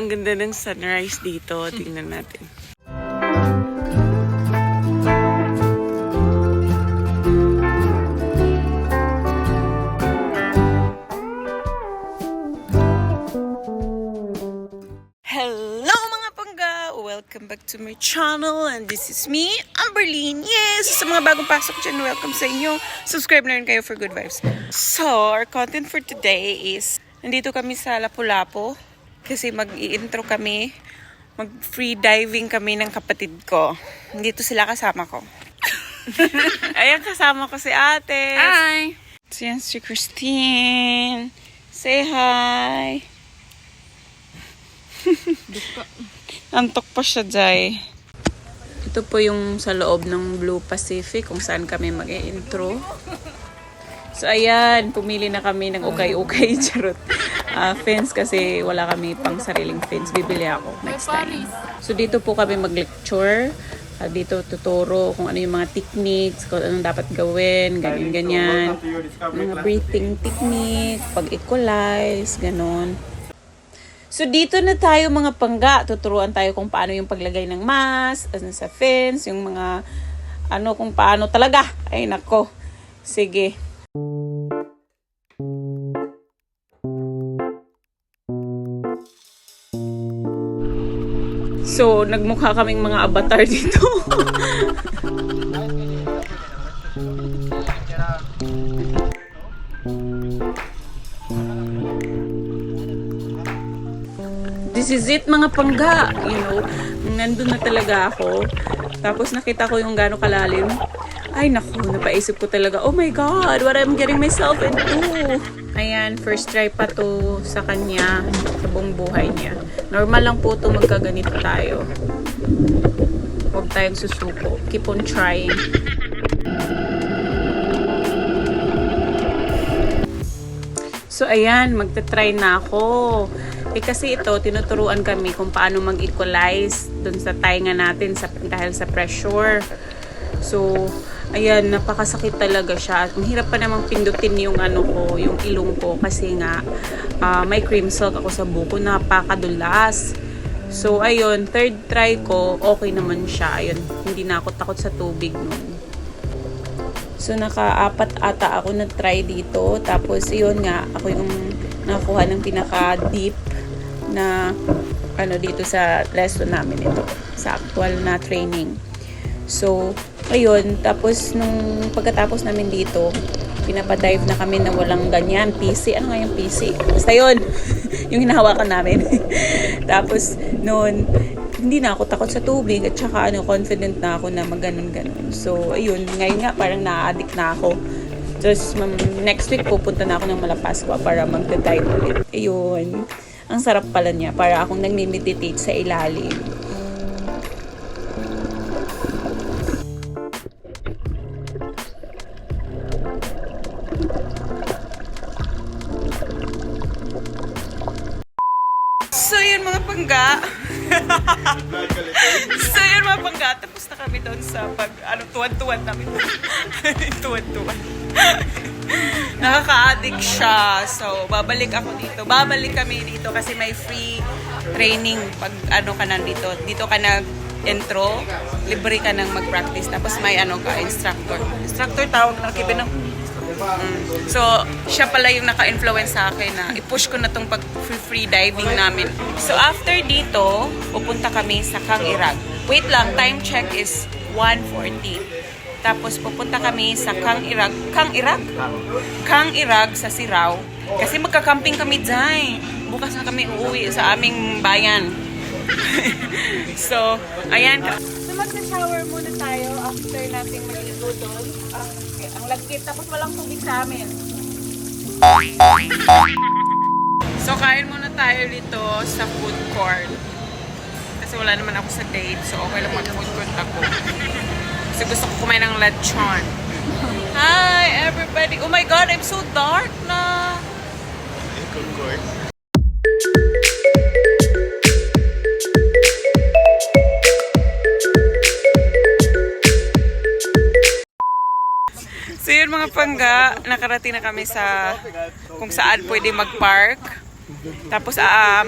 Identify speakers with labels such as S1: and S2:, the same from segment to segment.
S1: Ang ganda ng sunrise dito. Tingnan natin. Hello mga pangga! Welcome back to my channel and this is me, Amberlyn. Yes! Sa mga bagong pasok dyan, welcome sa inyo. Subscribe na rin kayo for good vibes. So, our content for today is nandito kami sa Lapu-Lapu kasi mag-i-intro kami. Mag-free diving kami ng kapatid ko. Dito sila kasama ko. Ayan, kasama ko si ate.
S2: Hi!
S1: So yan si Christine. Say hi. Antok pa siya, Jai. Ito po yung sa loob ng Blue Pacific kung saan kami mag-i-intro. So ayan, pumili na kami ng ukay-ukay, charot. Fence kasi wala kami pang sariling fence. Bibili ako next time. So dito po kami mag-lecture. Dito tuturo kung ano yung mga techniques, kung anong dapat gawin, ganyan-ganyan. Mga breathing technique, pag-equalize, ganon. So dito na tayo mga pangga. Tuturuan tayo kung paano yung paglagay ng mask, sa fence, yung mga kung paano talaga. Ay nako. Sige. So, nagmukha kaming mga avatar dito. This is it mga pangga. You know, nandun na talaga ako. Tapos nakita ko yung gano'ng kalalim. Ay naku, napaisip ko talaga, oh my God, what I'm getting myself into. Ayan, first try pa to sa kanya, sa buong buhay niya. Normal lang po to magkaganito tayo. Huwag tayong susuko. Keep on trying. So ayan, magta-try na ako. Kasi ito, tinuturuan kami kung paano mag-equalize dun sa tainga natin dahil sa pressure. So, ayan, napakasakit talaga siya. Ang hirap pa namang pindutin yung yung ilong ko kasi nga may cream silk ako sa buko, napakadulas. So, ayun, third try ko, okay naman siya. Ayun, hindi na ako takot sa tubig nun. So, naka-apat ata ako na-try dito. Tapos, yun nga, ako yung nakuha ng pinaka-deep na dito sa lesson namin ito. Sa actual na training. So, ayun, tapos nung pagkatapos namin dito, pinapadive na kami na walang ganyan, PC. Ano nga yung PC? Basta yun, yung hinahawakan namin. Tapos, noon, hindi na ako takot sa tubig at saka confident na ako na maganon-ganon. So, ayun, ngayon nga parang na-addict na ako. Tapos, next week pupunta na ako ng Malapascua para magda-dive ulit. Ayun, ang sarap pala niya, para akong nagme-meditate sa ilalim. So yun mga pangga. Tapos na kami doon sa tuwan-tuwan namin. Tuwan-tuwan. Nakaka-addict siya. So, babalik kami dito kasi may free training pag ka nandito. Dito ka nag-intro, libre ka nang mag-practice. Tapos may instructor. Instructor tawag na kibin ng So, siya pala yung naka-influence sa akin na i-push ko na tong pag-free diving namin. So, after dito, pupunta kami sa Kang Irag. Wait lang, time check is 1:40. Tapos, pupunta kami sa Kang Irag. Kang Irag? Kang Irag sa Sirao. Kasi magka-camping kami dyan. Bukas na kami uuwi sa aming bayan. So, ayan. So, mag-shower muna tayo after natin mag-igo doon. Ang lagkit, tapos walang tubig sa amin. So, kain muna tayo dito sa food court. Kasi wala naman ako sa date, so okay lang mag-food court ako. Kasi gusto ko kumain ng lechon. Hi, everybody! Oh my God, I'm so dark na!
S3: Food court.
S1: So yun mga pangga, nakarating na kami sa kung saan pwede mag-park. Tapos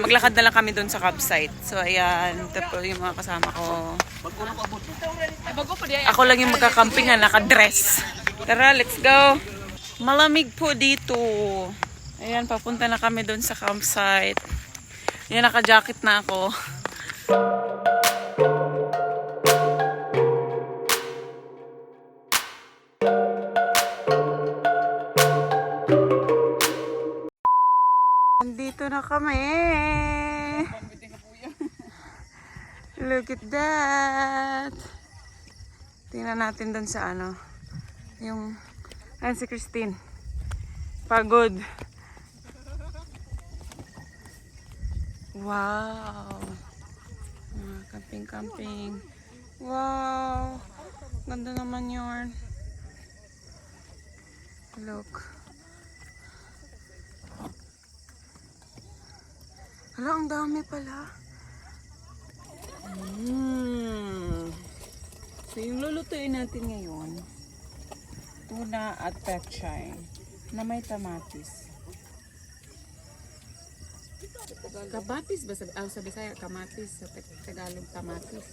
S1: maglakad na lang kami doon sa campsite. So ayan, tapos yung mga kasama ko. Ako lang yung magkakamping na nakadress. Tara, let's go. Malamig po dito. Ayan, papunta na kami doon sa campsite. Ayan, naka-jacket na ako. Nandito na kami. Look at that. Tingnan natin doon sa ano. Yung, ayan si Christine. Pagod. Wow. Camping-camping. Wow. Ganda naman yun. Look. Hala, ang dami pala. So, yung lulutuin natin ngayon, tuna at pechay na may kamatis. Kamatis ba? Sa Bisaya, kamatis. Sa Tagalog, kamatis.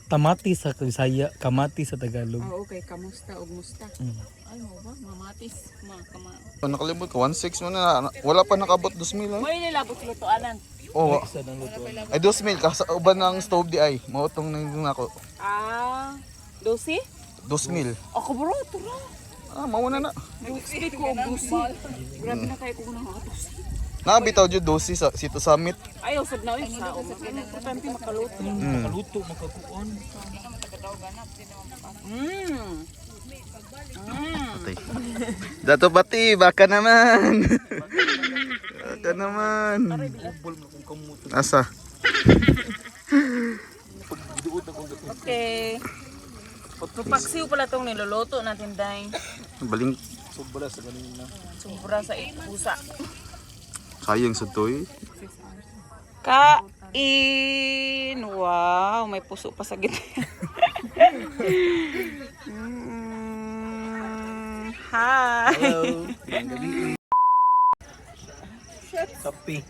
S2: Tamatis sa Bisaya, kamatis sa Tagalog.
S1: Oo, okay. Kamusta o musta. Ay, mo ba? Mamatis.
S3: Nakalimot ko, 1.6 mo na. Wala pa nakabot 2,000 eh.
S1: May nilabot lutoanan.
S3: Oo.
S2: Isa ng lutuan.
S3: Ay 2,000 kasi uban ng stove di ay. Mautong nang ako.
S1: 12?
S3: 2,000.
S1: Ako bro, ito ra.
S3: Mauna na.
S1: Nag-expect ko og 12. Grabe na kayo kung nakakatos.
S3: Nabitaw jud 12 sa Sito Summit.
S1: Ayaw, sad na yun. Importante makaluto.
S2: Makaluto, makakuon.
S3: Dato pati, baka naman. Baka naman. Asa?
S1: Okay. Paksiw pala itong niluluto natin, Day.
S3: Baling
S2: Sobra sa kanina.
S1: Sumbura sa pusa.
S3: sayang sa toy.
S1: Kain! Wow! May puso pa sa gitna. Hi!
S2: Hello. Kape.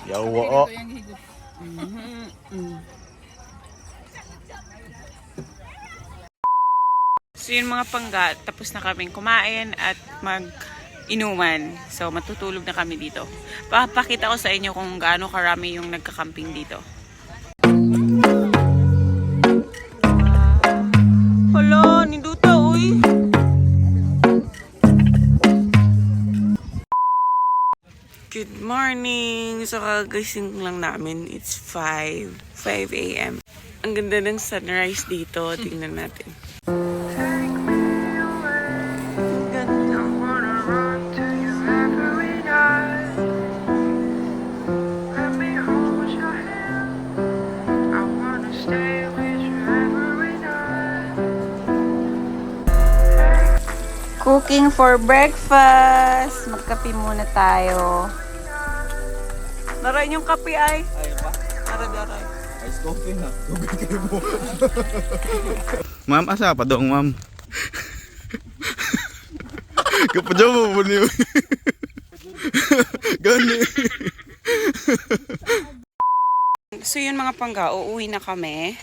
S3: Yawa.
S1: So yun mga pangga, tapos na kaming kumain at mag-inuman. So matutulog na kami dito. Papakita ko sa inyo kung gaano karami yung nagka-camping dito. Hala, ninduta uy! Good morning! So kagising lang namin. It's 5 a.m. Ang ganda ng sunrise dito. Tingnan natin. Cooking for breakfast. Magkape muna tayo. Naray yung kape ay.
S2: Ay pa.
S1: Daray.
S2: Ice coffee na. Tubig kayo mo.
S3: Ma'am, asa pa dong, ma'am? Kapadyaw mo po niyo. Gani.
S1: So yun mga pangga, uuwi na kami.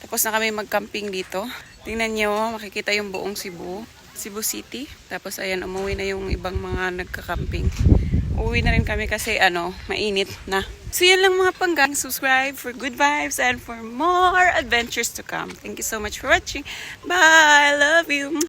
S1: Tapos na kami mag-camping dito. Tingnan nyo, makikita yung buong Cebu City. Tapos ayan, umuwi na yung ibang mga nagka-camping. Uuwi na rin kami kasi mainit na. So yan lang mga panggang. Subscribe for good vibes and for more adventures to come. Thank you so much for watching. Bye! Love you!